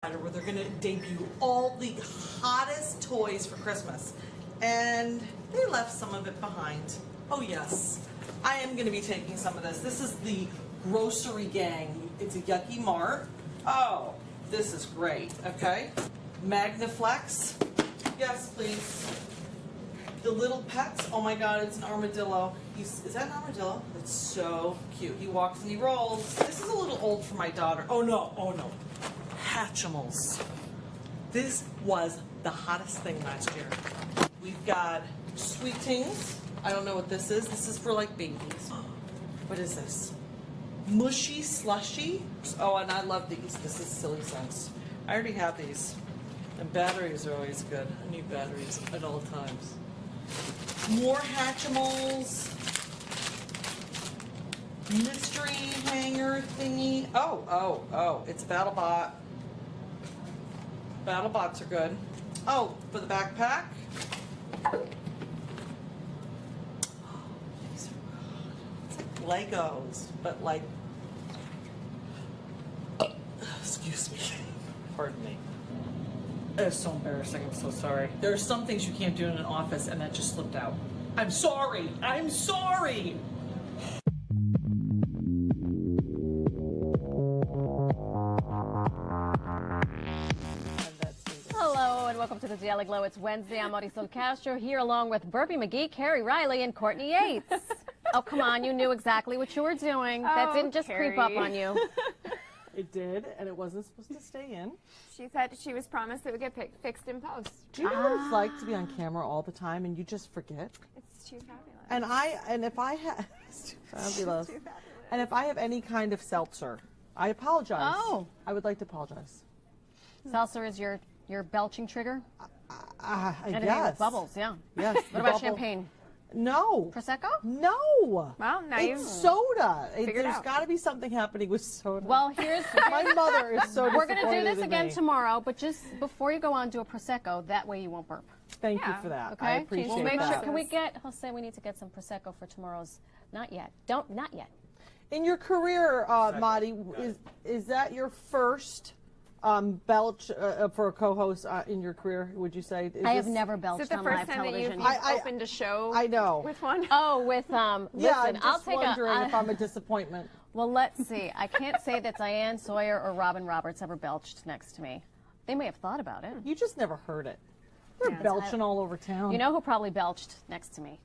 where they're going to debut all the hottest toys for Christmas. And they left some of it behind. Oh yes, I am going to be taking some of this. This is the Grocery Gang. It's a Yucky Mart. Oh, this is great, okay? Magnaflex. Yes, please. The Little Pets. Oh my God, it's an armadillo. Is that an armadillo? It's so cute. He walks and he rolls. This is a little old for my daughter. Oh no, oh no. Hatchimals. This was the hottest thing last year. We've got Sweet Tings. I don't know what this is. This is for like babies. What is this? Mushy Slushy. Oh, and I love these. This is Silly Sense. I already have these. And batteries are always good. I need batteries at all times. More Hatchimals. Mystery hanger thingy. Oh, it's BattleBot. BattleBots are good. Oh, for the backpack. These are good. It's like Legos, but like, excuse me. Pardon me. It's so embarrassing. I'm so sorry. There are some things you can't do in an office, and that just slipped out. I'm sorry. I'm sorry. Hello and welcome to the Daily Glow. It's Wednesday. I'm Marisol Castro here along with Burpee McGee, Carrie Riley, and Courtney Yates. Oh, come on. You knew exactly what you were doing. That didn't just creep up on you. It did, and it wasn't supposed to stay in. She said she was promised it would get fixed in post. Do you know what it's like to be on camera all the time and you just forget? It's too fabulous. And if I have fabulous. Too fabulous. And if I have any kind of seltzer, I apologize. Oh. I would like to apologize. Seltzer is your belching trigger? I Anything guess. with bubbles, yeah. Yes. What about champagne? No. Prosecco? No. Well, now it's soda. figured There's out. got to be something happening with soda. Well, here's my mother is so we're going to do disappointed this in again me. tomorrow, but just before you go on, do a Prosecco. That way you won't burp. Thank you Yeah. for that. Okay? I appreciate We'll make that. sure. Can we get, Jose, we need to get some Prosecco for tomorrow's. Not yet. Not yet. In your career, Madi, is that your first belch for a co-host in your career, would you say? I have never belched Is it the on first live time that television. you've opened a show I know. with one? Oh, with Yeah, listen, I'm I'll just take wondering if I'm a disappointment. Well, let's see. I can't say that Diane Sawyer or Robin Roberts ever belched next to me. They may have thought about it. You just never heard it. They're Yeah. belching all over town. You know who probably belched next to me?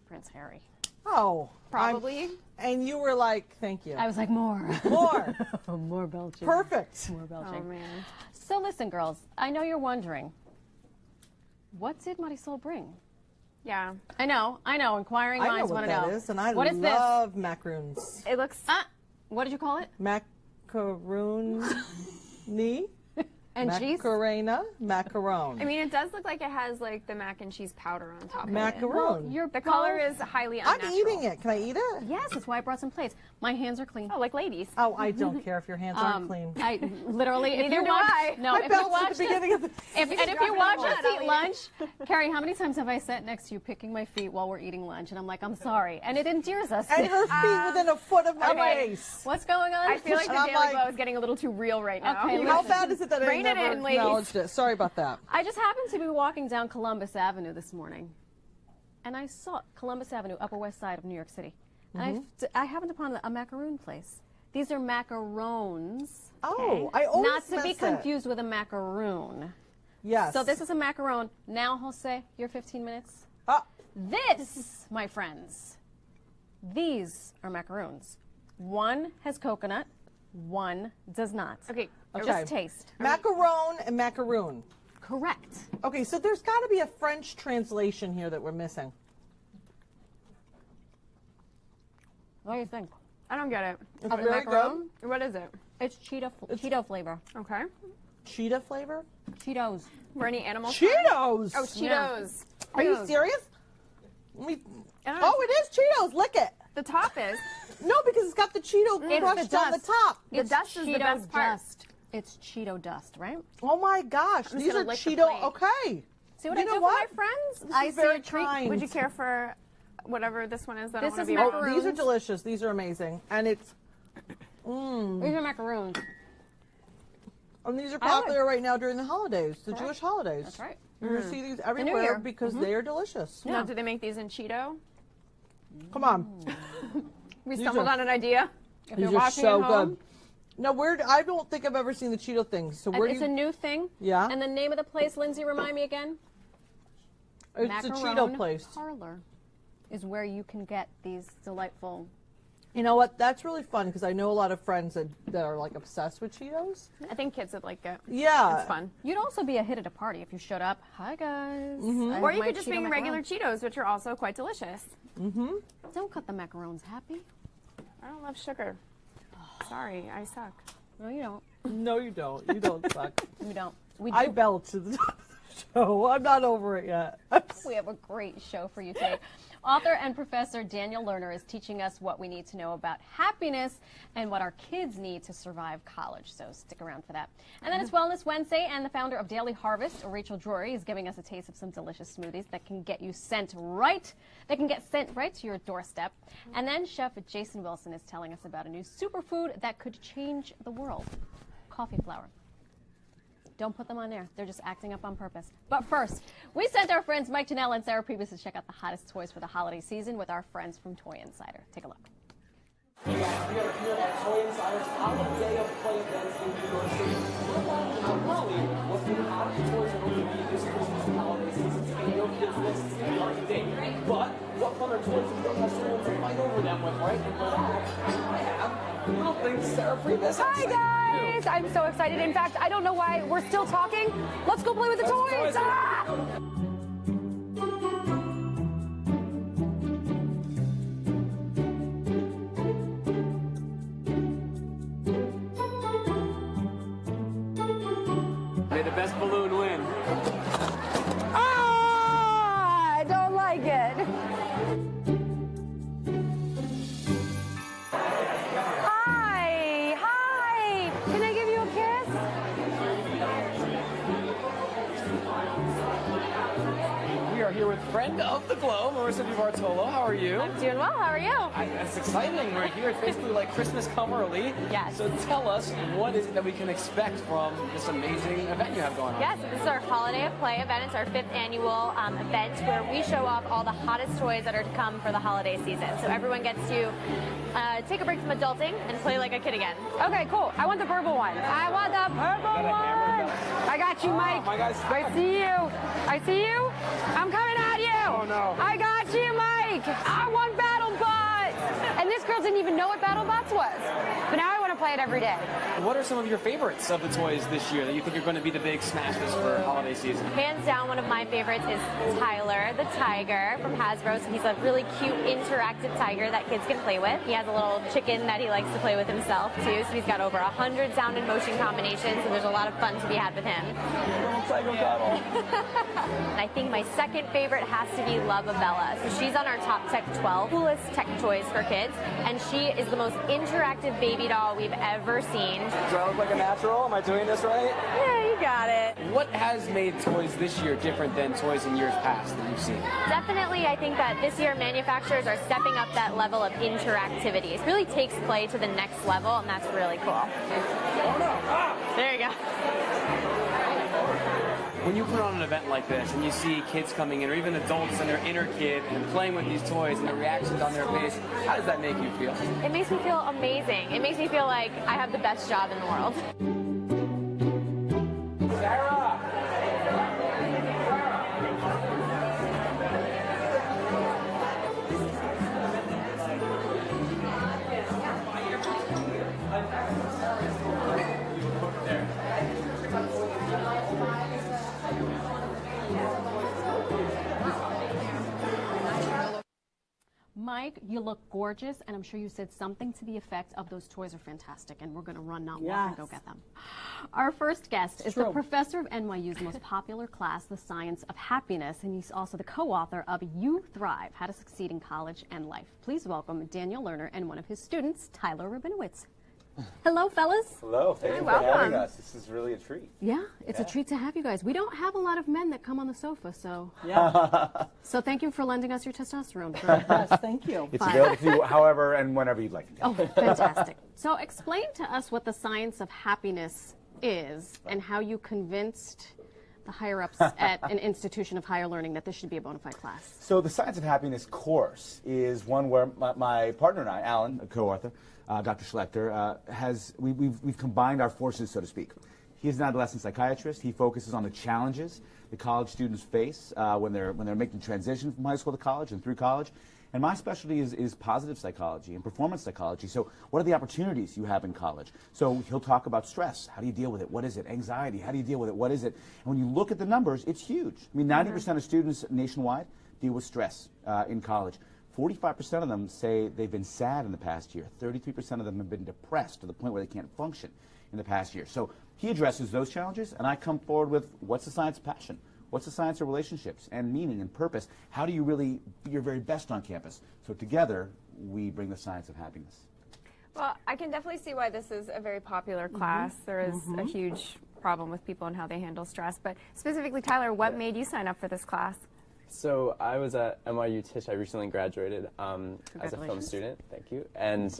Prince Harry. Oh, Probably. And you were like, thank you. I was like, more. More. More belching. Perfect. More belching. Oh, man. So listen, girls, I know you're wondering, what did Marisol bring? Yeah. I know, inquiring I know minds what want to that know. is, and I What is this? love macaroons. It looks... What did you call it? Macaroon-y? And cheese? Macarena? Macaron. I mean, it does look like it has, like, the mac and cheese powder on top of it. Macaroon. The color is highly I'm unnatural. eating it. Can I eat it? Yes, that's why I brought some plates. My hands are clean. Oh, like ladies. Oh, I don't care if your hands aren't clean. I literally, if Neither you do watch, I. no, I if you belched watch at the beginning of the... and if you dropping watch blood, us I'll eat eat lunch, Carrie, how many times have I sat next to you picking my feet while we're eating lunch? And I'm like, I'm sorry. And it endears us. And her feet within a foot of my Okay. face. What's going on? I feel like the And I'm Daily like- Glow is getting a little too real right now. Okay, How listen. bad is it that I Rein it never in, ladies. acknowledged it? Sorry about that. I just happened to be walking down Columbus Avenue this morning, and I saw Columbus Avenue, Upper West Side of New York City. And I happened upon a macaroon place. These are macarons. Oh, I always Not to be miss it. confused with a macaroon. Yes. So this is a macaron. Now, Jose, your 15 minutes. Ah, This, my friends, these are macaroons. One has coconut, one does not. Okay. Just taste. macaron and macaroon. Correct. Okay, so there's got to be a French translation here that we're missing. What do you think? I don't get it. It's Of a very macaron? good. What is it? It's Cheeto flavor. Okay. Cheetah flavor? Cheetos. Were any animals? Cheetos! Oh, Cheetos. Are you Cheetos. serious? Let me... I don't know. Oh, it is Cheetos. Lick it. The top is. No, because it's got the Cheeto It's crushed the on the dust. top. The dust is the best part. Dust. It's Cheeto dust, right? Oh my gosh, just these gonna are lick the Cheeto. plate. Okay. See what You I know do what? for my friends? This I is see very a treat. kind. Would you care for whatever this one is that This I want is to be macaroon. around? These are delicious. These are amazing. And it's... These are macaroons. And these are popular right now during the holidays, the Jewish holidays. That's right. You're going to see these Year. everywhere because they are delicious. Now, do they make these in Cheeto? Come on. We stumbled on an idea. If These you're are watching so at home, good. Now, I don't think I've ever seen the Cheeto things. So where It's a new thing. Yeah. And the name of the place, Lindsay, remind me again? It's a Cheeto Macaron place. Parlor is where you can get these delightful. You know what? That's really fun because I know a lot of friends that are like obsessed with Cheetos. I think kids would like it. Yeah. It's fun. You'd also be a hit at a party if you showed up. Hi, guys. I Or have you my could just Cheeto bring regular macaron. Cheetos, which are also quite delicious. Don't cut the macarons, Happy. I don't love sugar. Sorry, I suck. No, you don't. No, you don't. You don't suck. We don't. We I do. belch at the top of the show. I'm not over it yet. We have a great show for you today. Author and professor Daniel Lerner is teaching us what we need to know about happiness and what our kids need to survive college. So stick around for that. And then it's Wellness Wednesday, and the founder of Daily Harvest, Rachel Drury, is giving us a taste of some delicious smoothies that can get sent right to your doorstep. And then Chef Jason Wilson is telling us about a new superfood that could change the world: coffee flour. Don't put them on air. They're just acting up on purpose. But first, we sent our friends Mike Janelle and Sarah Priebus to check out the hottest toys for the holiday season with our friends from Toy Insider. Take a look. We are here at Toy Insider's Holiday of Play events in New York City. We're finding out early what the hottest toys are going to be this Christmas and holiday season. And your kids' lists are hard to date. But what fun are toys if you don't have someone to fight over them with, right? And for that, I have little things Sarah Priebus. Hi guys! I'm so excited. In fact, I don't know why we're still talking. Let's go play with the toys! Ah! May the best balloon win. Ah! I don't like it. Hi! Hi! Can I give you a kiss? We are here with friend of the Globe, Marissa DiBartolo. How are you? I'm doing well. How are you? It's exciting. We're here. It's basically like Christmas come early. Yes. So tell us, what is it that we can expect from this amazing event you have going on? Yes, this is our Holiday of Play event. It's our 5th annual event where we show off all the hottest toys that are to come for the holiday season. So everyone gets to take a break from adulting and play like a kid again. Okay, cool. I want the purple one. I want the purple one. I got you, Mike. my guy's stuck. I see you. I see you. I'm coming at you. Oh, no. I got you, Mike. I want BattleBots. And this girl didn't even know what BattleBots was. But now I want to play it every day. What are some of your favorites of the toys this year that you think are going to be the big smashes for holiday season? Hands down, one of my favorites is Tyler, the tiger from Hasbro. So he's a really cute, interactive tiger that kids can play with. He has a little chicken that he likes to play with himself, too. So he's got over 100 sound and motion combinations, and there's a lot of fun to be had with him. And I think my second favorite has to be Love-A-Bella. So she's on our top tech 12 coolest tech toys for kids, and she is the most interactive baby doll we've ever seen. Do I look like a natural? Am I doing this right? Yeah, you got it. What has made toys this year different than toys in years past that you've seen? Definitely, I think that this year manufacturers are stepping up that level of interactivity. It really takes play to the next level, and that's really cool. There you go. When you put on an event like this and you see kids coming in, or even adults and their inner kid, and playing with these toys and the reactions on their face, how does that make you feel? It makes me feel amazing. It makes me feel like I have the best job in the world. Sarah! Mike, you look gorgeous, and I'm sure you said something to the effect of those toys are fantastic, and we're going to run, not walk, and go get them. Our first guest is the professor of NYU's most popular class, The Science of Happiness, and he's also the co-author of You Thrive, How to Succeed in College and Life. Please welcome Daniel Lerner and one of his students, Tyler Rabinowitz. Hello, fellas. Hello, thank you for having us. This is really a treat. Yeah, it's a treat to have you guys. We don't have a lot of men that come on the sofa, so so thank you for lending us your testosterone. Yes, thank you. It's available to you however and whenever you'd like. Oh, fantastic. So explain to us what the science of happiness is and how you convinced the higher-ups at an institution of higher learning that this should be a bona fide class. So the Science of Happiness course is one where my partner and I, Alan, a co-author, Dr. Schlechter, we've combined our forces, so to speak. He's an adolescent psychiatrist. He focuses on the challenges that college students face when they're making the transition from high school to college and through college. And my specialty is positive psychology and performance psychology. So what are the opportunities you have in college? So he'll talk about stress. How do you deal with it? What is it? Anxiety. How do you deal with it? What is it? And when you look at the numbers, it's huge. I mean, 90% of students nationwide deal with stress in college. 45% of them say they've been sad in the past year. 33% of them have been depressed to the point where they can't function in the past year. So he addresses those challenges, and I come forward with what's the science of passion? What's the science of relationships and meaning and purpose? How do you really be your very best on campus? So together, we bring the science of happiness. Well, I can definitely see why this is a very popular class. There is a huge problem with people and how they handle stress. But specifically, Tyler, what made you sign up for this class? So I was at NYU Tisch. I recently graduated as a film student. Thank you. And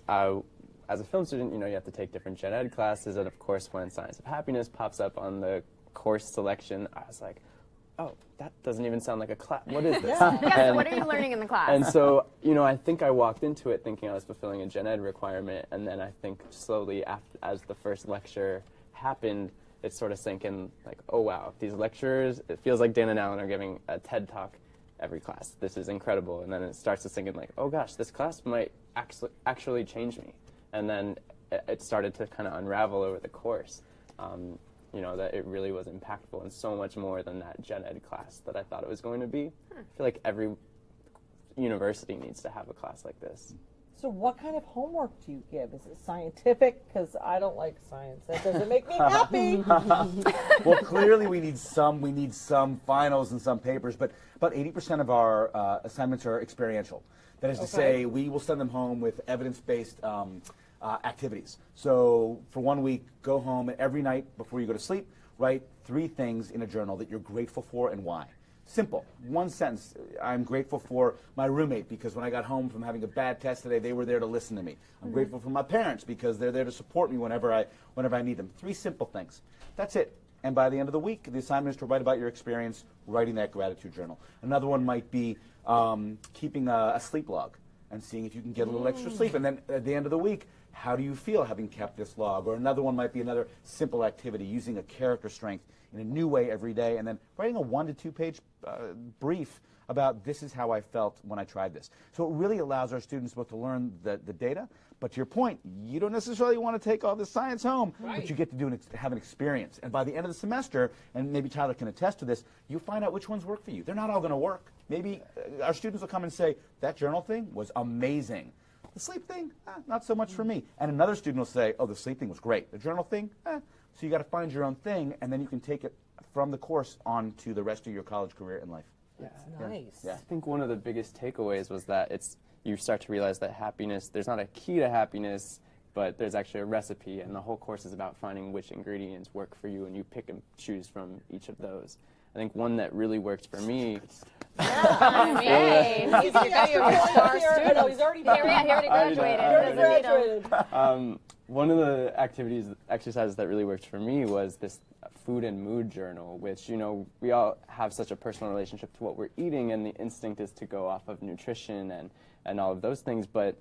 as a film student, you know, you have to take different gen ed classes. And of course, when Science of Happiness pops up on the course selection, I was like, oh, that doesn't even sound like a class. What is this? So what are you learning in the class? And so, you know, I think I walked into it thinking I was fulfilling a gen ed requirement, and then I think slowly, as the first lecture happened, it sort of sank in, like, oh wow, these lecturers, it feels like Dan and Alan are giving a TED Talk every class. This is incredible. And then it starts to sink in, like, oh gosh, this class might actually change me. And then it started to kind of unravel over the course. You know, that it really was impactful and so much more than that gen ed class that I thought it was going to be. I feel like every university needs to have a class like this. So what kind of homework do you give? Is it scientific? Because I don't like science. That doesn't make me happy. Well, clearly we need some finals and some papers, but about 80% of our assignments are experiential. That is to say, we will send them home with evidence-based activities. So for 1 week, go home, and every night before you go to sleep, write 3 things in a journal that you're grateful for and why. Simple. One sentence. I'm grateful for my roommate because when I got home from having a bad test today, they were there to listen to me. I'm grateful for my parents because they're there to support me whenever I need them. 3 simple things. That's it. And by the end of the week, the assignment is to write about your experience writing that gratitude journal. Another one might be keeping a sleep log and seeing if you can get a little extra sleep. And then at the end of the week, how do you feel having kept this log? Or another one might be another simple activity, using a character strength in a new way every day, and then writing a 1 to 2 page brief about this is how I felt when I tried this. So it really allows our students both to learn the data, but to your point, you don't necessarily want to take all the science home, but you get to have an experience. And by the end of the semester, and maybe Tyler can attest to this, you'll find out which ones work for you. They're not all going to work. Maybe our students will come and say, that journal thing was amazing. The sleep thing, not so much for me. And another student will say, oh, the sleep thing was great. The journal thing, So you got to find your own thing, and then you can take it from the course on to the rest of your college career and life. That's nice. I think one of the biggest takeaways was that you start to realize that happiness, there's not a key to happiness, but there's actually a recipe, and the whole course is about finding which ingredients work for you, and you pick and choose from each of those. I think one that really worked for me. Yay! He's already graduated. One of the exercises that really worked for me was this food and mood journal, which, you know, we all have such a personal relationship to what we're eating, and the instinct is to go off of nutrition and all of those things. But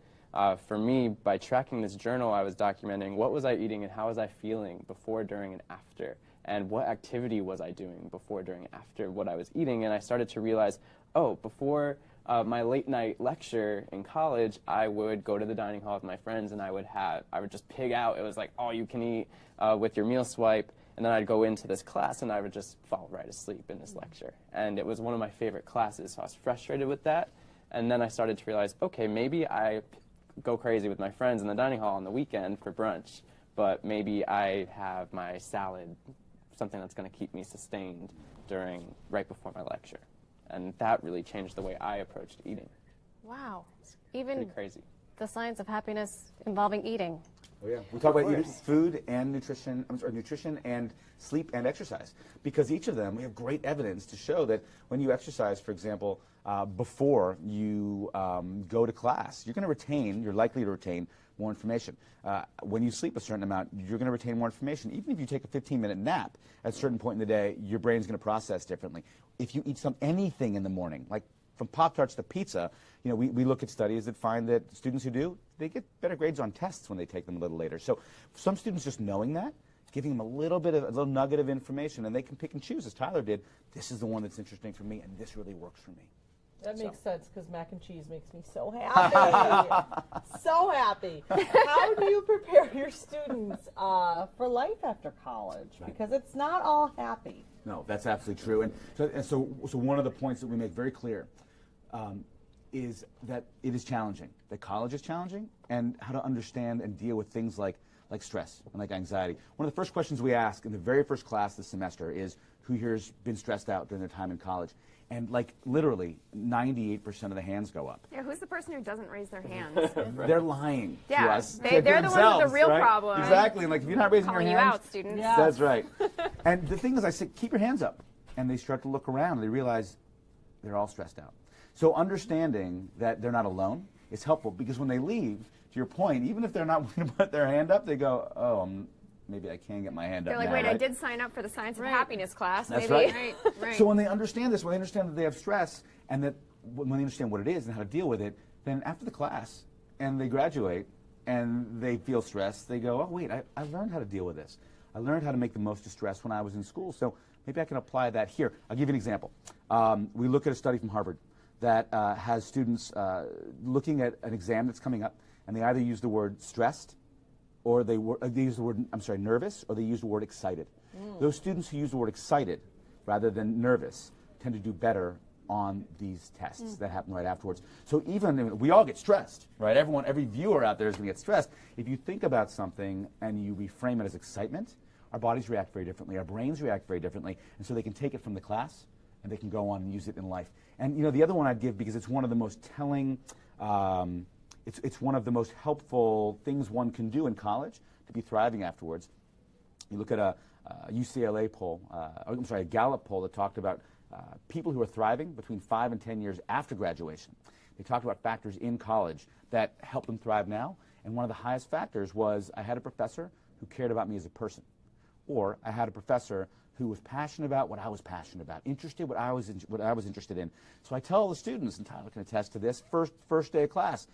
for me, by tracking this journal, I was documenting what was I eating and how was I feeling before, during, and after. And what activity was I doing before, during, and after what I was eating. And I started to realize, oh, before my late night lecture in college, I would go to the dining hall with my friends, and I would just pig out. It was like all you can eat with your meal swipe. And then I'd go into this class, and I would just fall right asleep in this lecture. And it was one of my favorite classes, so I was frustrated with that. And then I started to realize, okay, maybe I go crazy with my friends in the dining hall on the weekend for brunch, but maybe I have my salad, something that's going to keep me sustained right before my lecture. And that really changed the way I approached eating. Wow. Pretty Even crazy. the science of happiness involving eating. Oh yeah, we talk about eating, food and nutrition, nutrition and sleep and exercise, because each of them, we have great evidence to show that when you exercise, for example, before you go to class, you're likely to retain more information. When you sleep a certain amount, you're going to retain more information. Even if you take a 15-minute nap at a certain point in the day, your brain's going to process differently. If you eat anything in the morning, like from Pop-Tarts to pizza, you know, we look at studies that find that students who do, they get better grades on tests when they take them a little later. So some students, just knowing that, giving them a little nugget of information, and they can pick and choose, as Tyler did. This is the one that's interesting for me, and this really works for me. That makes sense, because mac and cheese makes me so happy. So happy. How do you prepare your students for life after college? Because it's not all happy. No, that's absolutely true. And so one of the points that we make very clear is that it is challenging, that college is challenging, and how to understand and deal with things like stress and like anxiety. One of the first questions we ask in the very first class this semester is, who here's been stressed out during their time in college? And like literally 98% of the hands go up. Yeah, who's the person who doesn't raise their hands? They're lying to us. They're the ones with the real right? problem. Exactly. And like if you're not raising Calling your hands, you out, students. Yeah. that's right. And the thing is, I say, keep your hands up. And they start to look around and they realize they're all stressed out. So understanding that they're not alone is helpful, because when they leave, to your point, even if they're not willing to put their hand up, they go, oh, maybe I can get my hand up. They're like, now, wait, right? I did sign up for the Science of Happiness class. That's maybe. right. So when they understand this, when they understand that they have stress, and that when they understand what it is and how to deal with it, then after the class and they graduate and they feel stressed, they go, oh, wait, I learned how to deal with this. I learned how to make the most of stress when I was in school, so maybe I can apply that here. I'll give you an example. We look at a study from Harvard that has students looking at an exam that's coming up, and they either use the word stressed, or they use the word, nervous, or they use the word excited. Those students who use the word excited rather than nervous tend to do better on these tests that happen right afterwards. So even, we all get stressed, right? Every viewer out there is going to get stressed. If you think about something and you reframe it as excitement, our bodies react very differently, our brains react very differently, and so they can take it from the class and they can go on and use it in life. And you know, the other one I'd give, because it's one of the most telling, it's one of the most helpful things one can do in college to be thriving afterwards. You look at a UCLA poll, a Gallup poll that talked about people who are thriving between 5 and 10 years after graduation. They talked about factors in college that help them thrive now, and one of the highest factors was, I had a professor who cared about me as a person, or I had a professor who was passionate about what I was passionate about, interested what I was interested in. So I tell all the students, and Tyler can attest to this, first day of class,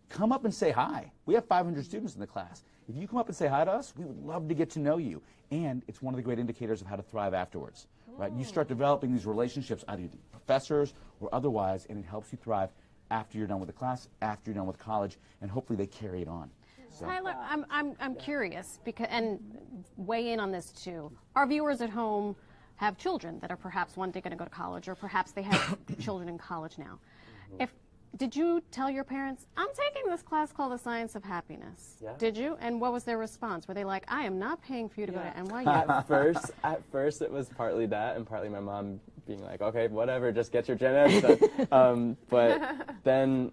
come up and say hi. We have 500 students in the class. If you come up and say hi to us, we would love to get to know you. And it's one of the great indicators of how to thrive afterwards. Right? You start developing these relationships, either with professors or otherwise, and it helps you thrive after you're done with the class, after you're done with college, and hopefully they carry it on. So. Tyler, I'm curious, because, and weigh in on this too. Our viewers at home have children that are perhaps one day going to go to college, or perhaps they have children in college now. Did you tell your parents, I'm taking this class called The Science of Happiness? Yeah. Did you? And what was their response? Were they like, I am not paying for you to go to NYU? At first it was partly that, and partly my mom being like, okay, whatever, just get your gen ed done. But then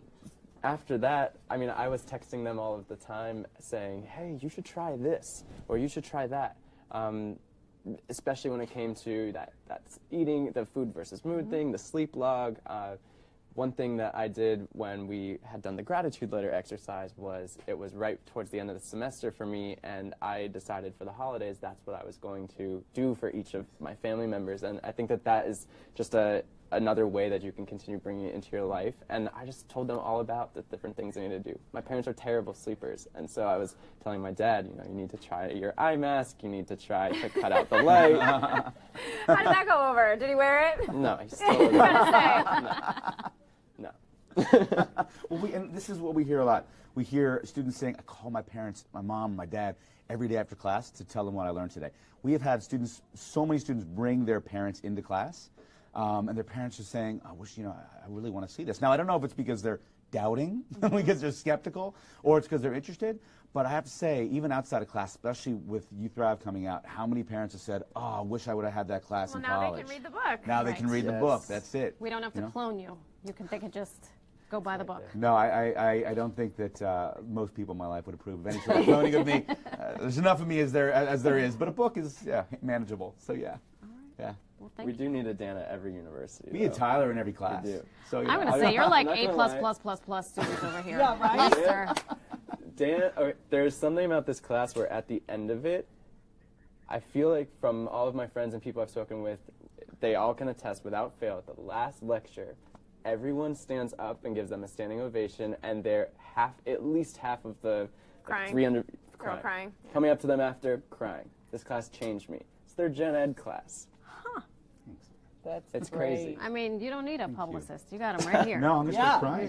after that, I mean, I was texting them all of the time saying, hey, you should try this, or you should try that. Especially when it came to that's eating, the food versus mood thing, the sleep log. One thing that I did when we had done the gratitude letter exercise was, it was right towards the end of the semester for me, and I decided for the holidays that's what I was going to do for each of my family members. And I think that is just another way that you can continue bringing it into your life. And I just told them all about the different things they need to do. My parents are terrible sleepers, and so I was telling my dad, you need to try your eye mask, you need to try to cut out the light. How did that go over? Did he wear it? No, he's still No. Well, and this is what we hear a lot. We hear students saying, I call my parents, my mom, my dad, every day after class to tell them what I learned today. We have had students, so many students bring their parents into class, and their parents are saying, I wish, I really want to see this. Now, I don't know if it's because they're doubting, because they're skeptical, or it's because they're interested, but I have to say, even outside of class, especially with You Thrive coming out, how many parents have said, oh, I wish I would have had that class in college. Now they can read the book. Now they can read the book, that's it. We don't have to clone you. They can just go buy the book. No, I don't think that most people in my life would approve of any sort of cloning of me. There's enough of me as there is, but a book is manageable. So yeah, all right. yeah. Well, we do need a Dan at every university. We need Tyler in every class. We do. So I'm going to say you're like A++++ students over here. Yeah, right? Lester. There's something about this class where at the end of it, I feel like from all of my friends and people I've spoken with, they all can attest without fail at the last lecture, everyone stands up and gives them a standing ovation, and they're at least half of the Crying. 300 Crying. coming up to them after crying. This class changed me. It's their gen ed class. That's It's crazy. great. I mean, you don't need a publicist. You got him right here. No, I'm just Yeah. crying.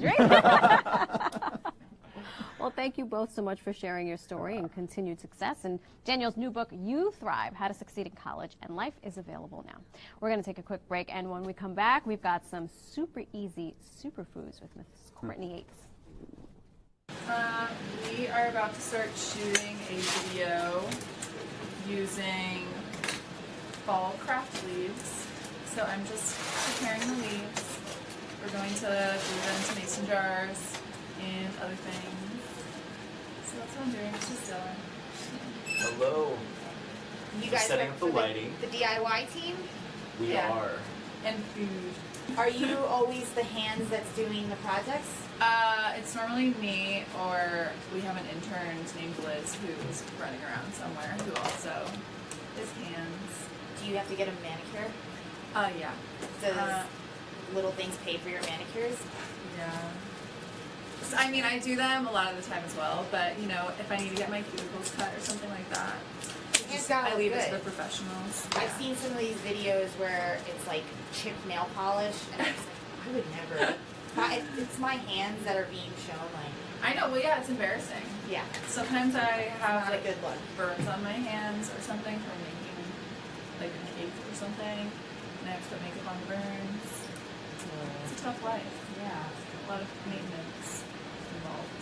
Well, thank you both so much for sharing your story and continued success. And Daniel's new book, You Thrive, How to Succeed in College and Life, is available now. We're going to take a quick break, and when we come back, we've got some super easy superfoods with Mrs. Courtney Yates. We are about to start shooting a video using fall craft leaves. So I'm just preparing the leaves. We're going to do them into mason jars and other things. So that's what I'm doing. It's just Dylan. Hello. You guys Setting work up the for lighting. the DIY team? We Yeah. are. And food. Are you always the hands that's doing the projects? It's normally me, or we have an intern named Liz who's running around somewhere who also is hands. Do you have to get a manicure? Yeah. Does little things pay for your manicures? Yeah. So, I mean, I do them a lot of the time as well, but you know, if I need to get my cuticles cut or something like that, I leave it to the professionals. I've seen some of these videos where it's like chipped nail polish, and I'm just like, I would never. It's my hands that are being shown. Like, I know. Well, yeah, it's embarrassing. yeah, Sometimes I have not a good look. burns on my hands or something from making like a cake or something, and I have to put makeup on the burns. It's a tough life. Yeah. A lot of maintenance involved.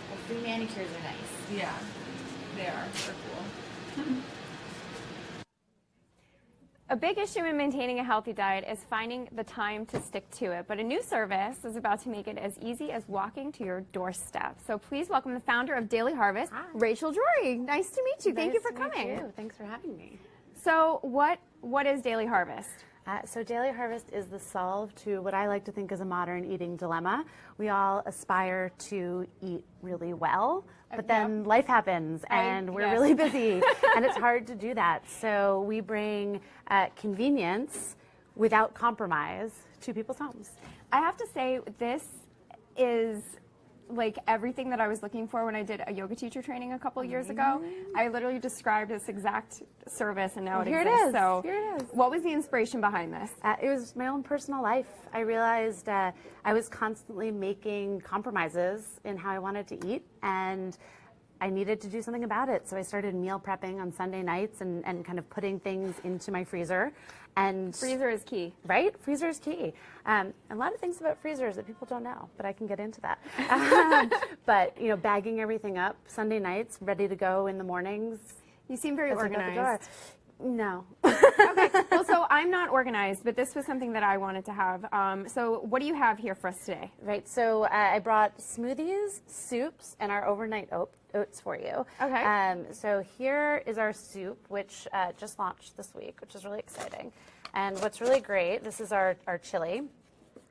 Well, free manicures are nice. Yeah, they are. They're cool. A big issue in maintaining a healthy diet is finding the time to stick to it, but a new service is about to make it as easy as walking to your doorstep. So please welcome the founder of Daily Harvest, Rachel Drury. Nice to meet you. Thank you for coming. Thanks for having me. So what is Daily Harvest? So Daily Harvest is the solve to what I like to think is a modern eating dilemma. We all aspire to eat really well, but then life happens and we're really busy and it's hard to do that. So we bring convenience without compromise to people's homes. I have to say, this is like everything that I was looking for when I did a yoga teacher training a couple years ago. I literally described this exact service, and now it exists. So here it is. What was the inspiration behind this? It was my own personal life. I realized I was constantly making compromises in how I wanted to eat, and I needed to do something about it. So I started meal prepping on Sunday nights and kind of putting things into my freezer. And freezer is key. Right? Freezer is key. A lot of things about freezers that people don't know, but I can get into that. But, you know, bagging everything up Sunday nights, ready to go in the mornings. You seem very organized. No. Okay, well, so I'm not organized, but this was something that I wanted to have. So what do you have here for us today? Right, so I brought smoothies, soups, and our overnight oats for you. Okay. So here is our soup, which just launched this week, which is really exciting. And what's really great, this is our chili.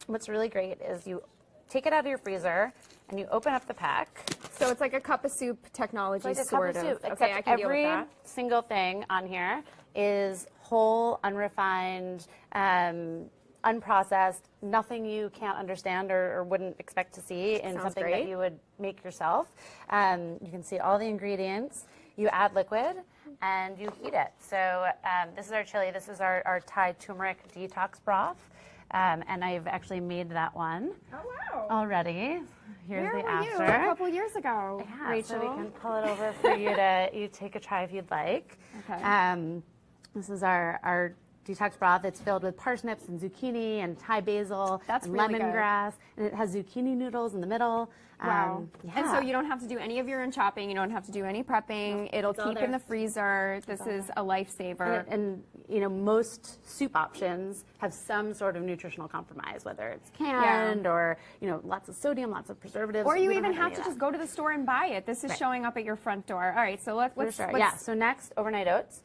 What's really great is you take it out of your freezer and you open up the pack. So it's like a cup of soup technology, like a sort cup of soup, of. except Okay, I can deal with every that. single thing on here is whole, unrefined, unprocessed, nothing you can't understand or wouldn't expect to see in Sounds something great. that you would make yourself. You can see all the ingredients. You add liquid and you heat it. So this is our chili. This is our Thai turmeric detox broth. And I've actually made that one already. Here's Where the were after. you a couple years ago, Yeah, Rachel? so we can pull it over for you to take a try if you'd like. Okay. This is our detox broth. It's filled with parsnips and zucchini and Thai basil That's and really good. lemongrass, and it has zucchini noodles in the middle. Wow. Yeah. And so you don't have to do any of your own chopping. You don't have to do any prepping. It'll it's all keep there. in the freezer. This is a lifesaver. And you know, most soup options have some sort of nutritional compromise, whether it's canned or, you know, lots of sodium, lots of preservatives. Or you We don't even have any to of just go to the store and buy it. This is Right. showing up at your front door. All right, so let's Yeah, so next, overnight oats.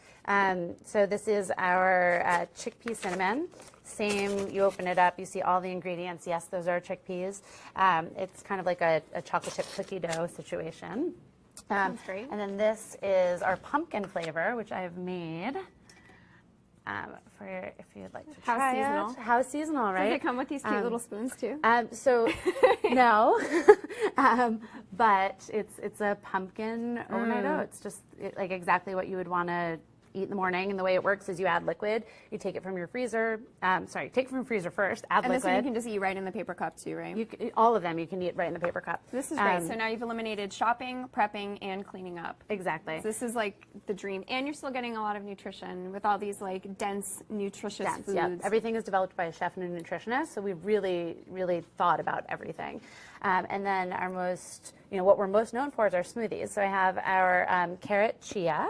So this is our chickpea cinnamon. Same, you open it up, you see all the ingredients. Yes, those are chickpeas. It's kind of like a chocolate chip cookie dough situation. Sounds great. And then this is our pumpkin flavor, which I've made. For if you'd like to try seasonal. it. How seasonal, right? Does it come with these cute little spoons too? So no, but it's a pumpkin overnight oat. It's just like exactly what you would want to eat in the morning. And the way it works is you add liquid. You take it from your freezer. Take it from your freezer first. Add and liquid. this one you can just eat right in the paper cup too, right? All of them you can eat right in the paper cup. This is great. So now you've eliminated shopping, prepping, and cleaning up. Exactly. So this is like the dream, and you're still getting a lot of nutrition with all these like dense, nutritious foods. Yeah, everything is developed by a chef and a nutritionist, so we've really, really thought about everything. And then our most, what we're most known for is our smoothies. So I have our carrot chia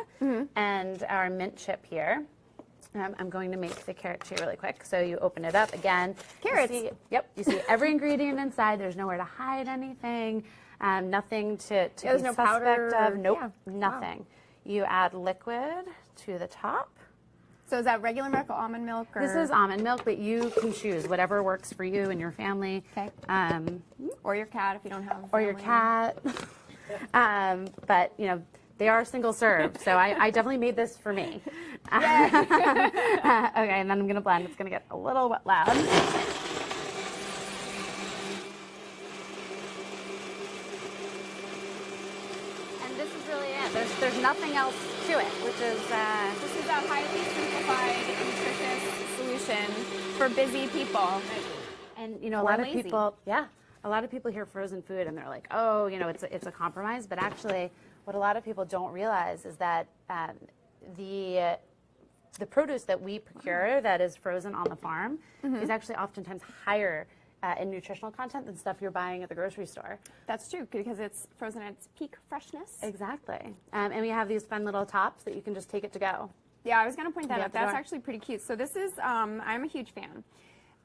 and our mint chip here. I'm going to make the carrot chia really quick. So you open it up again. Carrots. You see every ingredient inside. There's nowhere to hide anything. Nothing to be there's no suspect powder. of. Nope, Yeah. nothing. Wow. You add liquid to the top. So is that regular milk or almond milk? Or? This is almond milk, but you can choose whatever works for you and your family. Okay. Or your cat if you don't have a family. Or your cat. But, they are single serve, so I definitely made this for me. Okay, and then I'm going to blend. It's going to get a little loud. And this is really it. There's nothing else to it, which is... This is a highly simplified, nutritious solution for busy people. And, a lot of people... Yeah. A lot of people hear frozen food and they're like, oh, it's a compromise. But actually, what a lot of people don't realize is that the produce that we procure that is frozen on the farm is actually oftentimes higher in nutritional content than stuff you're buying at the grocery store. That's true, because it's frozen at its peak freshness. Exactly. And we have these fun little tops that you can just take it to go. Yeah, I was going to point that out. That's actually pretty cute. So this is, I'm a huge fan.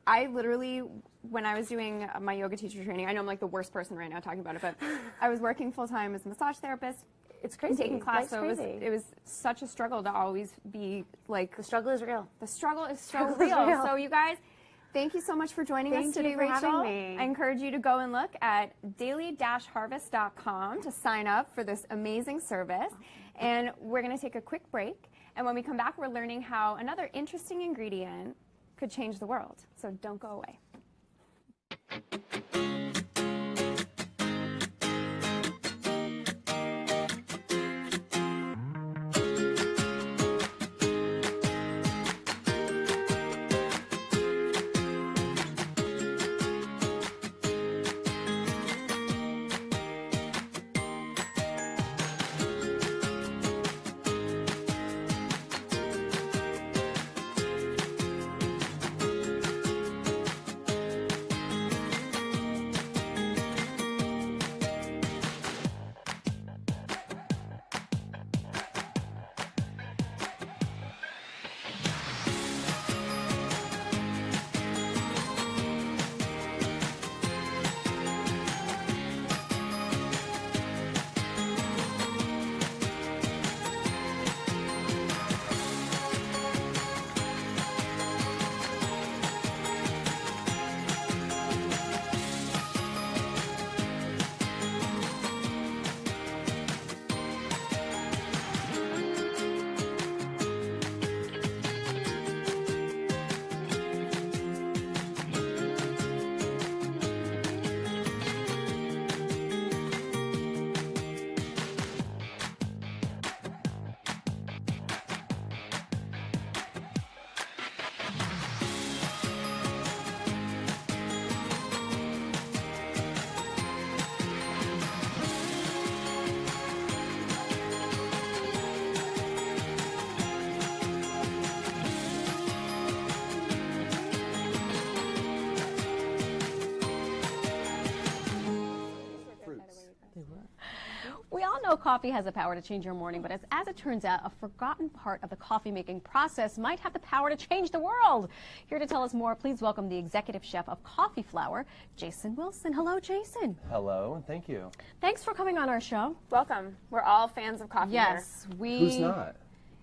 I literally, when I was doing my yoga teacher training, I know I'm like the worst person right now talking about it, but I was working full-time as a massage therapist. It's crazy. Taking class, so crazy. it was such a struggle to always be like... The struggle is real. The struggle is so real. So you guys, thank you so much for joining us today, Rachel. Thank you for having me. I encourage you to go and look at daily-harvest.com to sign up for this amazing service. And we're going to take a quick break. And when we come back, we're learning how another interesting ingredient could change the world. So don't go away. We all know coffee has the power to change your morning, but as it turns out, a forgotten part of the coffee making process might have the power to change the world. Here to tell us more, please welcome the executive chef of Coffee Flour, Jason Wilson. Hello, Jason. Hello, and thank you. Thanks for coming on our show. Welcome. We're all fans of coffee. Yes, here. we. Who's not?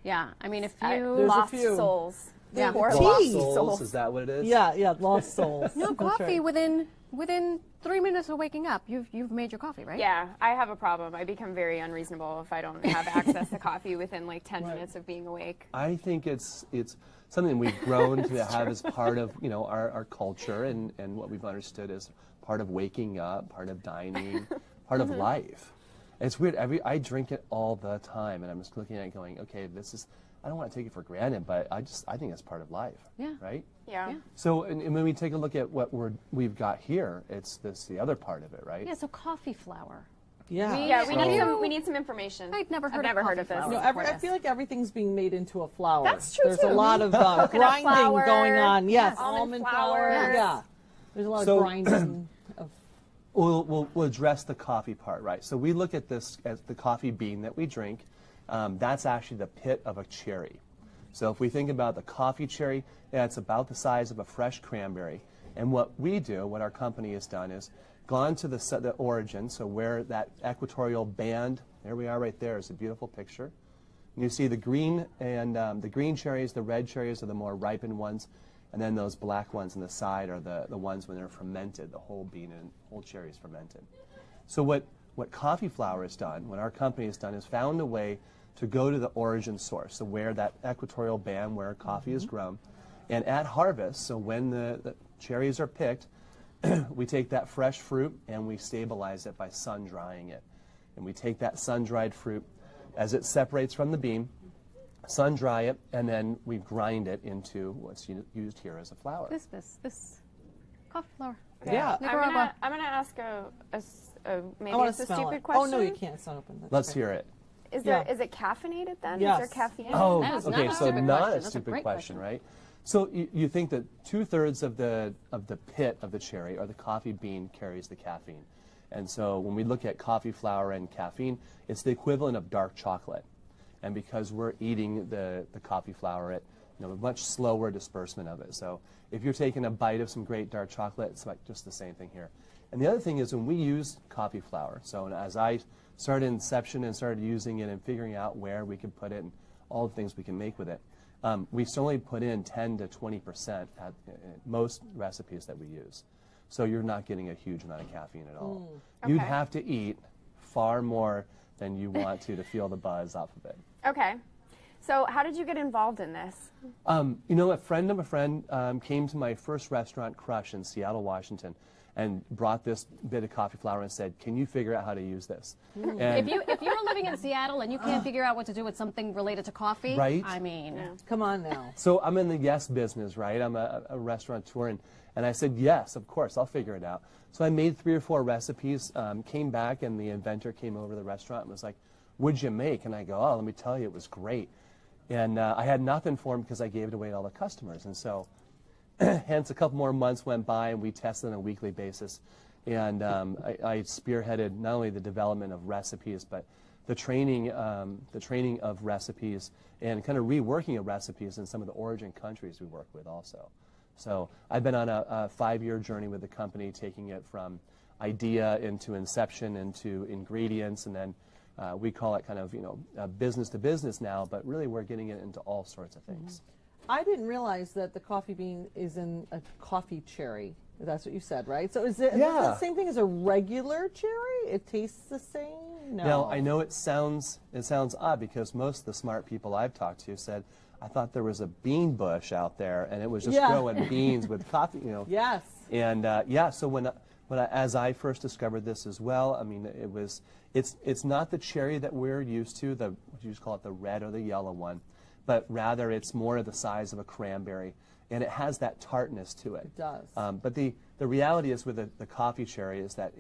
Yeah, I mean, if you lost souls. the Lost tea. souls, is that what it is? Yeah, lost souls. No, That's coffee right. within 3 minutes of waking up, you've made your coffee, right? Yeah, I have a problem. I become very unreasonable if I don't have access to coffee within like 10 minutes of being awake. I think it's something we've grown to have as part of our culture and what we've understood as part of waking up, part of dining, part of life. And it's weird. I drink it all the time, and I'm just looking at it going, okay, this is. I don't want to take it for granted, but I think it's part of life. Yeah. Right. Yeah. So and when we take a look at what we've got here, it's the other part of it, right? Yeah. So coffee flour. Yeah. We need some information. I've never heard of this. No, I feel like everything's being made into a flour. That's true, There's too. a lot of grinding flour, going on. Yes, almond flour. flour. Yeah. There's a lot of grinding. We'll address the coffee part, right? So we look at this as the coffee bean that we drink. That's actually the pit of a cherry. So if we think about the coffee cherry, it's about the size of a fresh cranberry. And what our company has done is gone to the origin, so where that equatorial band, there we are right there, is a beautiful picture. And you see the green and the green cherries, the red cherries are the more ripened ones, and then those black ones on the side are the ones when they're fermented, the whole bean and whole cherry is fermented. So what coffee flour has done, what our company has done, is found a way to go to the origin source, so where that equatorial band where coffee is grown. And at harvest, so when the cherries are picked, we take that fresh fruit and we stabilize it by sun drying it. And we take that sun-dried fruit as it separates from the bean, sun dry it, and then we grind it into what's used here as a flour. This coffee flour. Yeah. I'm gonna ask maybe I it's a smell stupid it. question. Oh no, you can't. It's not open. That's Let's right. hear it. Is it caffeinated then? Yes. Is there caffeine? Oh, That is okay. not a So stupid not question. a That's a stupid great question, question. right? So you think that 2/3 of the pit of the cherry or the coffee bean carries the caffeine, and so when we look at coffee flour and caffeine, it's the equivalent of dark chocolate, and because we're eating the coffee flour at a much slower disbursement of it. So if you're taking a bite of some great dark chocolate, it's like just the same thing here. And the other thing is when we use coffee flour, so as I started inception and started using it and figuring out where we could put it and all the things we can make with it, we only put in 10 to 20% at most recipes that we use. So you're not getting a huge amount of caffeine at all. You'd Okay. have to eat far more than you want to feel the buzz off of it. Okay. So how did you get involved in this? A friend of a friend came to my first restaurant, Crush, in Seattle, Washington, and brought this bit of coffee flour and said, "Can you figure out how to use this?" And If you're living in Seattle and you can't figure out what to do with something related to coffee, Right? I mean, Come on now. so I'm in the yes business, right? I'm a restaurateur, and I said, yes, of course, I'll figure it out. So I made 3 or 4 recipes, came back, and the inventor came over to the restaurant and was like, "What'd you make?" And I go, "Oh, let me tell you, it was great." And I had nothing for him because I gave it away to all the customers. And so hence a couple more months went by and we tested on a weekly basis. And I spearheaded not only the development of recipes, but the training of recipes and kind of reworking of recipes in some of the origin countries we work with also. So I've been on a 5-year journey with the company, taking it from idea into inception, into ingredients, and then we call it kind of, business to business now, but really we're getting it into all sorts of things. I didn't realize that the coffee bean is in a coffee cherry. That's what you said, right? So is it the same thing as a regular cherry? It tastes the same? No. Now, I know it sounds odd because most of the smart people I've talked to said, I thought there was a bean bush out there and it was just growing beans with coffee, Yes. And so as I first discovered this as well, I mean, it's not the cherry that we're used to, what you just call it the red or the yellow one, but rather it's more of the size of a cranberry, and it has that tartness to it. It does. But the reality is with the coffee cherry is that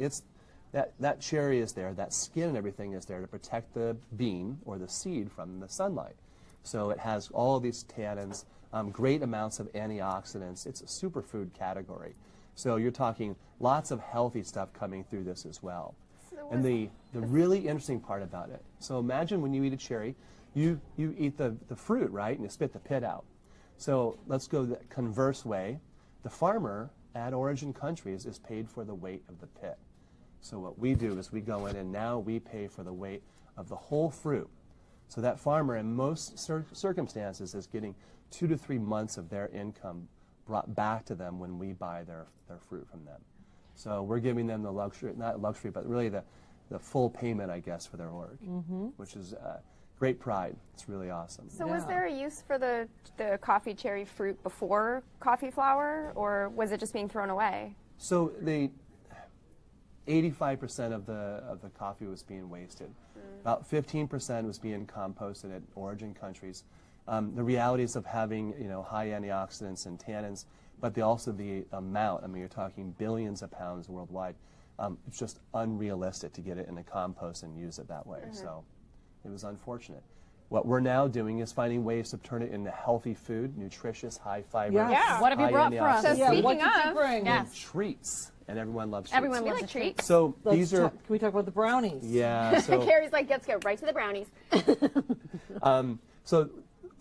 that cherry is there, that skin and everything is there to protect the bean or the seed from the sunlight. So it has all of these tannins, great amounts of antioxidants. It's a superfood category. So you're talking lots of healthy stuff coming through this as well. And the really interesting part about it, so imagine when you eat a cherry, you eat the fruit, right, and you spit the pit out. So let's go the converse way. The farmer at origin countries is paid for the weight of the pit. So what we do is we go in and now we pay for the weight of the whole fruit. So that farmer, in most circumstances, is getting 2 to 3 months of their income brought back to them when we buy their fruit from them. So we're giving them the luxury, not luxury, but really the full payment, I guess, for their work, which is great pride. It's really awesome. So was there a use for the coffee cherry fruit before coffee flour, or was it just being thrown away? So 85% of the coffee was being wasted. About 15% was being composted at origin countries. The realities of having high antioxidants and tannins, but also the amount. I mean, you're talking billions of pounds worldwide. It's just unrealistic to get it in a compost and use it that way. So it was unfortunate. What we're now doing is finding ways to turn it into healthy food, nutritious, high fiber. Yeah. What have you brought for us? So speaking what did you of, bring? And treats, and everyone loves treats. Everyone loves treats. So Can we talk about the brownies? Yeah. So Carrie's like, let's go right to the brownies.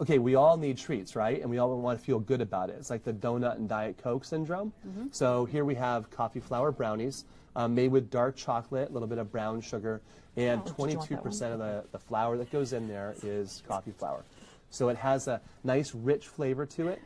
okay, we all need treats, right? And we all want to feel good about it. It's like the donut and Diet Coke syndrome. So here we have coffee flour brownies made with dark chocolate, a little bit of brown sugar, and 22% of the flour that goes in there is coffee flour. So it has a nice, rich flavor to it.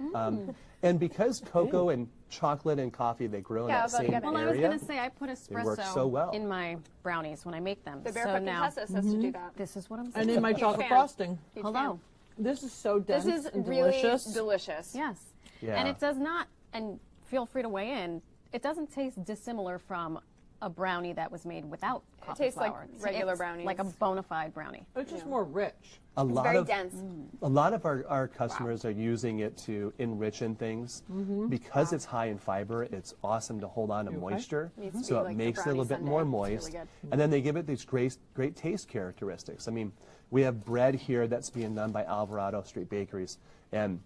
And because cocoa and chocolate and coffee, they grow in that same area. Well, I was going to say I put work so well. espresso in my brownies when I make them. The so Barefoot now Contessa says to do that. this is what I'm saying. And in my chocolate frosting. Hello. This is so dense This is and really delicious. delicious. Yes. Yeah. And it does not, and feel free to weigh in, it doesn't taste dissimilar from a brownie that was made without coffee tastes like flour. regular It's brownies. like a bona fide brownie. It's just more rich. A lot very of dense. A lot of our customers are using it to enrich in things. Because it's high in fiber, it's awesome to hold on to moisture, Needs to so be it like the makes it a little brownie bit more sundae. moist. It's really good. And then they give it these great taste characteristics. I mean, we have bread here that's being done by Alvarado Street Bakeries, and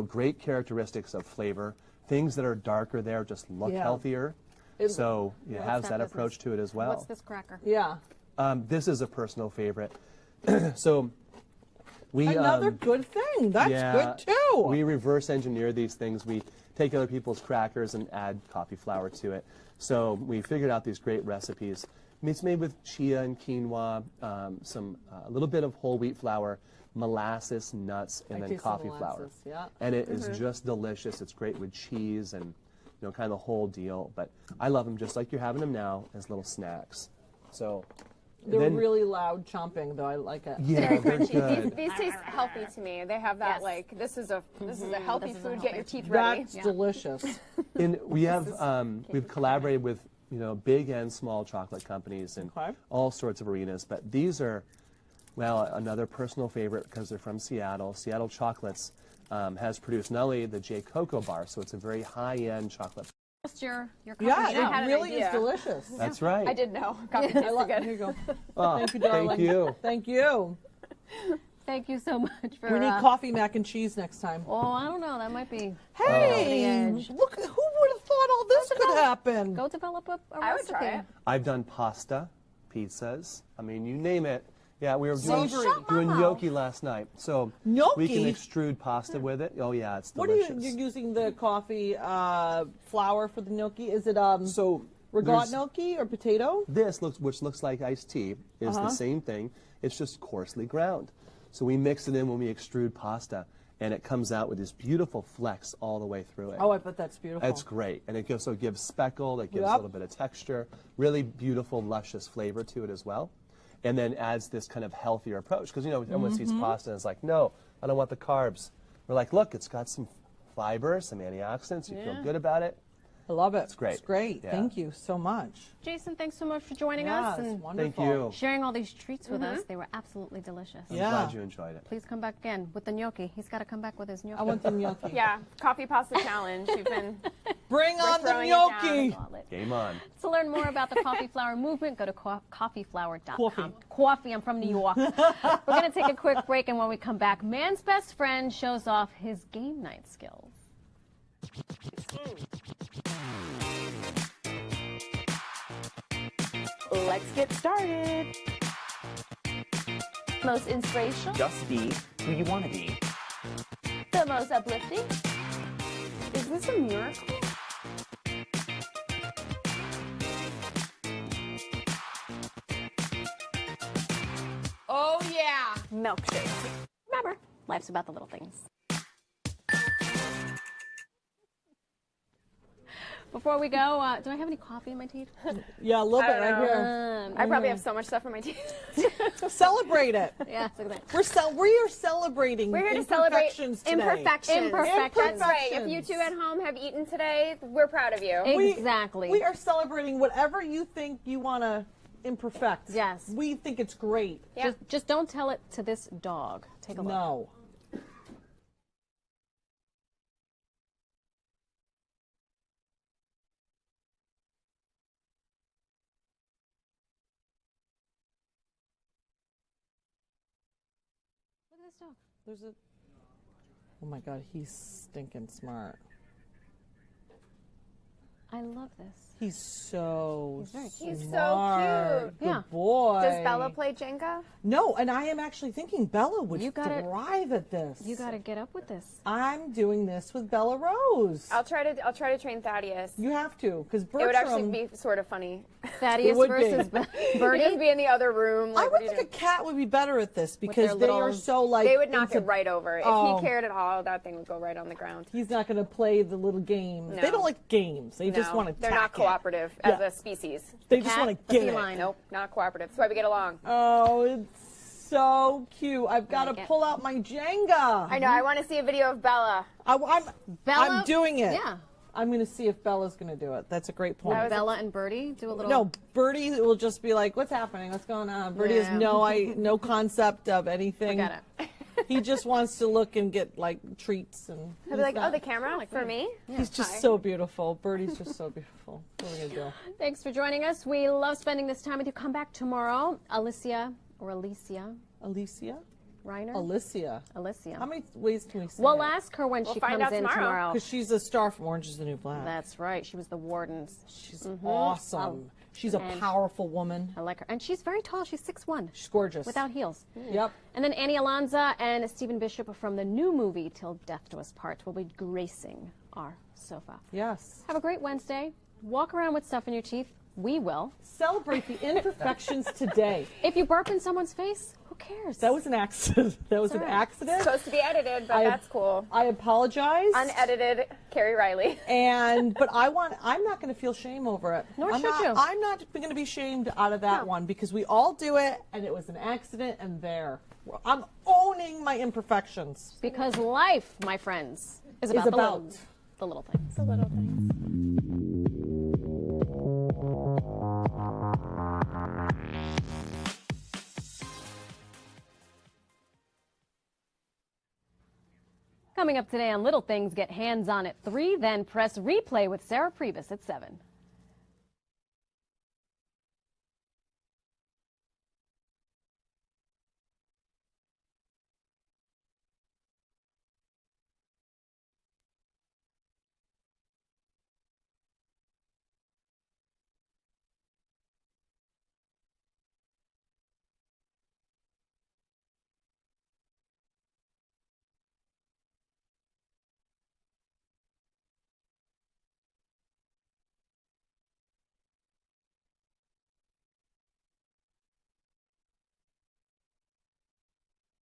great characteristics of flavor. Things that are darker there just look healthier. So it has that approach to it as well. What's this cracker? Yeah. This is a personal favorite. So we Another good thing. That's good too. We reverse engineer these things. We take other people's crackers and add coffee flour to it. So we figured out these great recipes. It's made with chia and quinoa, a little bit of whole wheat flour, molasses, nuts, and then coffee flour. Yeah. And it is just delicious. It's great with cheese and kind of the whole deal. But I love them just like you're having them now as little snacks. So They're really loud chomping, though. I like it. Yeah, they're good. These taste healthy to me. They have that like this is a healthy food. Get your teeth ready. That's delicious. And we have we've collaborated with big and small chocolate companies in all sorts of arenas. But these are, well, another personal favorite because they're from Seattle. Seattle Chocolates has produced not only the J Cocoa bar, so it's a very high-end chocolate. Just your Yeah, it really is delicious. That's right. I did know. Coffee tastes good. Here you go. Oh, Thank you, darling. thank you. Thank you. Thank you so much for. We need coffee mac and cheese next time. Oh, I don't know. That might be. Hey, look! Who would have thought all this could happen? Go develop a I would recipe. try it. I've done pasta, pizzas. I mean, you name it. Yeah, we were doing Savory. gnocchi last night. So we can extrude pasta with it. Oh yeah, it's What are delicious. you're using the coffee flour for the gnocchi? Is it so regat gnocchi or potato? This which looks like iced tea, is the same thing. It's just coarsely ground. So we mix it in when we extrude pasta, and it comes out with this beautiful flecks all the way through it. Oh, I bet that's beautiful. It's great, and it also gives speckle. It gives a little bit of texture, really beautiful, luscious flavor to it as well, and then adds this kind of healthier approach. Because everyone sees pasta and it's like, no, I don't want the carbs. We're like, look, it's got some fiber, some antioxidants. You feel good about it. I love it. It's great. It's great. Yeah. Thank you so much. Jason, thanks so much for joining us It's and wonderful. Thank you. sharing all these treats with us. They were absolutely delicious. I'm glad you enjoyed it. Please come back again with the gnocchi. He's got to come back with his gnocchi. I want the gnocchi. Yeah, coffee pasta challenge. You've been Bring on the throwing it down. gnocchi. Game on. To learn more about the coffee flour movement, go to coffeeflower.com. Coffee. Coffee, I'm from New York. We're going to take a quick break, and when we come back, man's best friend shows off his game night skills. Let's get started. Most inspirational? Just be who you want to be. The most uplifting? Is this a miracle? Oh yeah. milkshake. Remember, life's about the little things. Before we go, do I have any coffee in my teeth? Yeah, a little bit right here. I probably have so much stuff in my teeth. Celebrate it. Yeah, look at that. We are celebrating. We're here to celebrate imperfections today. imperfections. Imperfections. That's right. If you two at home have eaten today, we're proud of you. Exactly. We are celebrating whatever you think you want to imperfect. Yes. We think it's great. Yeah. Just don't tell it to this dog. Take a look. No. Look at this dog. There's a. Oh my God, he's stinking smart. I love this. He's so He's so smart. cute. Good Yeah. boy. Does Bella play Jenga? No, and I am actually thinking Bella would thrive at this. You gotta get up with this. I'm doing this with Bella Rose. I'll try to train Thaddeus. You have to, because Bertram. It would actually be sort of funny. Thaddeus would versus He'd Birdie. just be in the other room. Like, I what would are you think a doing? cat would be better at this because their they little- are so like. They would knock into- it right over. If Oh. he cared at all, that thing would go right on the ground. He's not going to play the little games. No. They don't like games. They just No, want to. They're not cooperative as Yeah. a species. They just want to get it. Nope, not cooperative. That's why we get along. Oh, it's so cute. I've got to Like it. pull out my Jenga. I know. I want to see a video of Bella. I'm doing it. Yeah. I'm going to see if Bella's going to do it. That's a great point. Bella and Birdie do a little. No, Birdie will just be like, "What's happening? What's going on?" Birdie has no concept of anything. Forget it. He just wants to look and get like treats and. He'll be like, "Oh, the camera for me." He's just Hi. so beautiful. Birdie's just so beautiful. What are we gonna do? Thanks for joining us. We love spending this time with you. Come back tomorrow. Alicia Alicia Reiner? Alicia. How many ways can we say We'll ask her when We'll she find comes out in tomorrow. tomorrow. Because she's a star from Orange is the New Black. That's right. She was the wardens. She's awesome. She's a And powerful woman. I like her. And she's very tall. She's 6'1". She's gorgeous. Without heels. Yep. And then Annie Alonza and Stephen Bishop from the new movie Till Death Do Us Part will be gracing our sofa. Yes. Have a great Wednesday. Walk around with stuff in your teeth. We will. Celebrate the imperfections today. If you burp in someone's face, who cares? That was an accident. That was It's an all right. accident. It's supposed to be edited, but that's cool. I apologize. Unedited Carrie Riley. But I'm not going to feel shame over it. Nor I'm should not, you. I'm not going to be shamed out of that one because we all do it, and it was an accident. And I'm owning my imperfections. Because life, my friends, is about, the little things. The little things. Coming up today on Little Things, get hands-on at 3, then press replay with Sarah Priebus at 7.